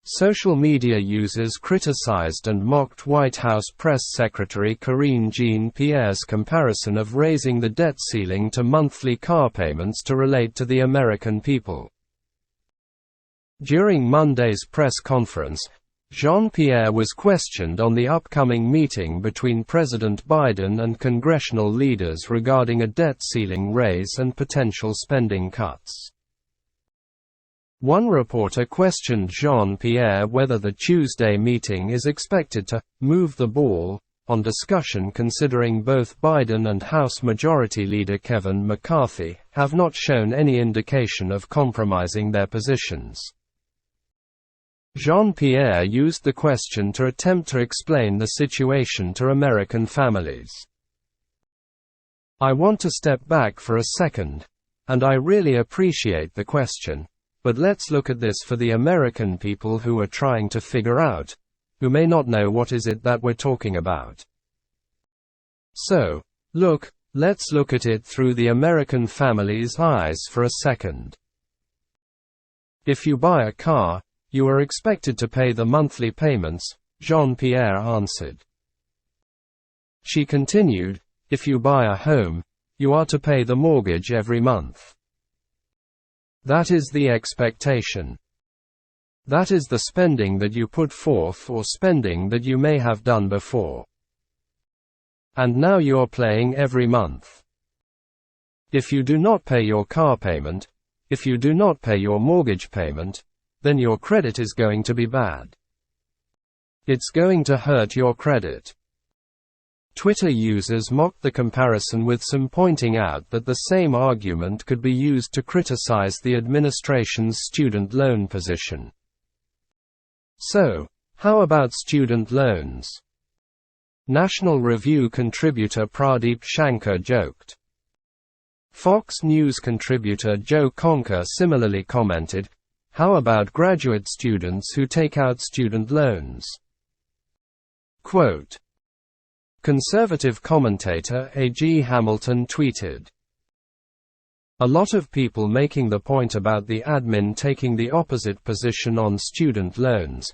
Social media users criticized and mocked White House Press Secretary Karine Jean-Pierre's comparison of raising the debt ceiling to monthly car payments to relate to the American people. During Monday's press conference, Jean-Pierre was questioned on the upcoming meeting between President Biden and congressional leaders regarding a debt ceiling raise and potential spending cuts. One reporter questioned Jean-Pierre whether the Tuesday meeting is expected to "move the ball" on discussion, considering both Biden and House Majority Leader Kevin McCarthy have not shown any indication of compromising their positions. Jean-Pierre used the question to attempt to explain the situation to American families. "I want to step back for a second, and I really appreciate the question. But let's look at this for the American people who are trying to figure out, who may not know what is it that we're talking about. So, let's look at it through the American family's eyes for a second. If you buy a car, you are expected to pay the monthly payments," Jean-Pierre answered. She continued, "If you buy a home, you are to pay the mortgage every month. That is the expectation. That is the spending that you put forth or spending that you may have done before. And now you are paying every month. If you do not pay your car payment, if you do not pay your mortgage payment, then your credit is going to be bad. It's going to hurt your credit." Twitter users mocked the comparison, with some pointing out that the same argument could be used to criticize the administration's student loan position. So, how about student loans? National Review contributor Pradeep Shankar joked. Fox News contributor Joe Conker similarly commented, "How about graduate students who take out student loans?" Quote. Conservative commentator A.G. Hamilton tweeted, "A lot of people making the point about the admin taking the opposite position on student loans,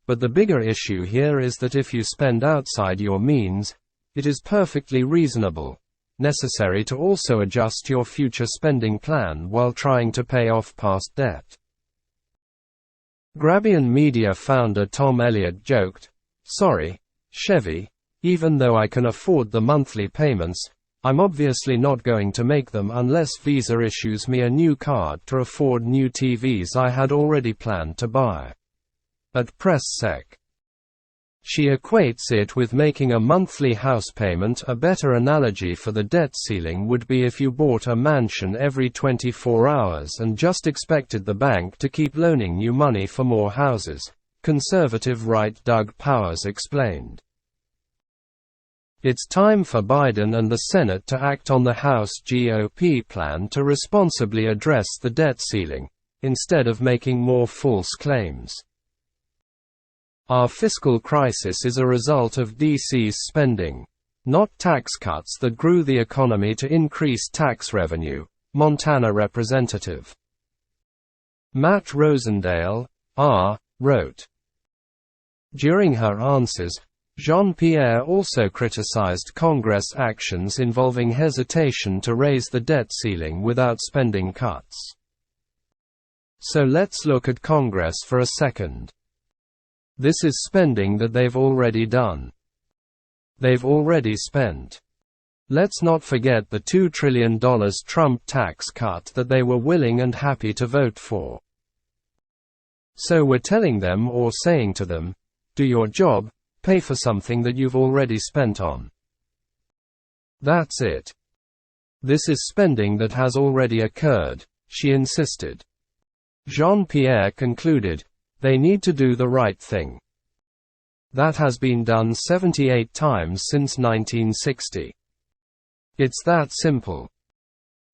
but the bigger issue here is that if you spend outside your means, it is perfectly reasonable, necessary to also adjust your future spending plan while trying to pay off past debt." Grabien Media founder Tom Elliott joked, "Sorry, Chevy, even though I can afford the monthly payments, I'm obviously not going to make them unless Visa issues me a new card to afford new TVs I had already planned to buy." At PressSec. She equates it with making a monthly house payment. A better analogy for the debt ceiling would be if you bought a mansion every 24 hours and just expected the bank to keep loaning you money for more houses, conservative right Doug Powers explained. It's time for Biden and the Senate to act on the House GOP plan to responsibly address the debt ceiling, instead of making more false claims. Our fiscal crisis is a result of DC's spending, not tax cuts that grew the economy to increase tax revenue, Montana Representative Matt Rosendale, R., wrote. During her answers, Jean-Pierre also criticized Congress actions involving hesitation to raise the debt ceiling without spending cuts. So let's look at Congress for a second. This is spending that they've already done. They've already spent. Let's not forget the $2 trillion Trump tax cut that they were willing and happy to vote for. So we're telling them, or saying to them, do your job, pay for something that you've already spent on. That's it. This is spending that has already occurred, she insisted. Jean-Pierre concluded, they need to do the right thing. That has been done 78 times since 1960. It's that simple.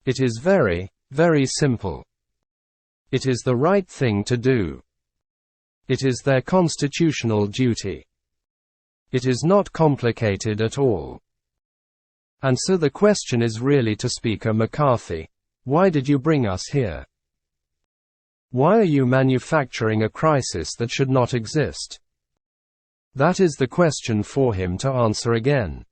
It is very, very simple. It is the right thing to do. It is their constitutional duty. It is not complicated at all. And so the question is really to Speaker McCarthy, why did you bring us here? Why are you manufacturing a crisis that should not exist? That is the question for him to answer again.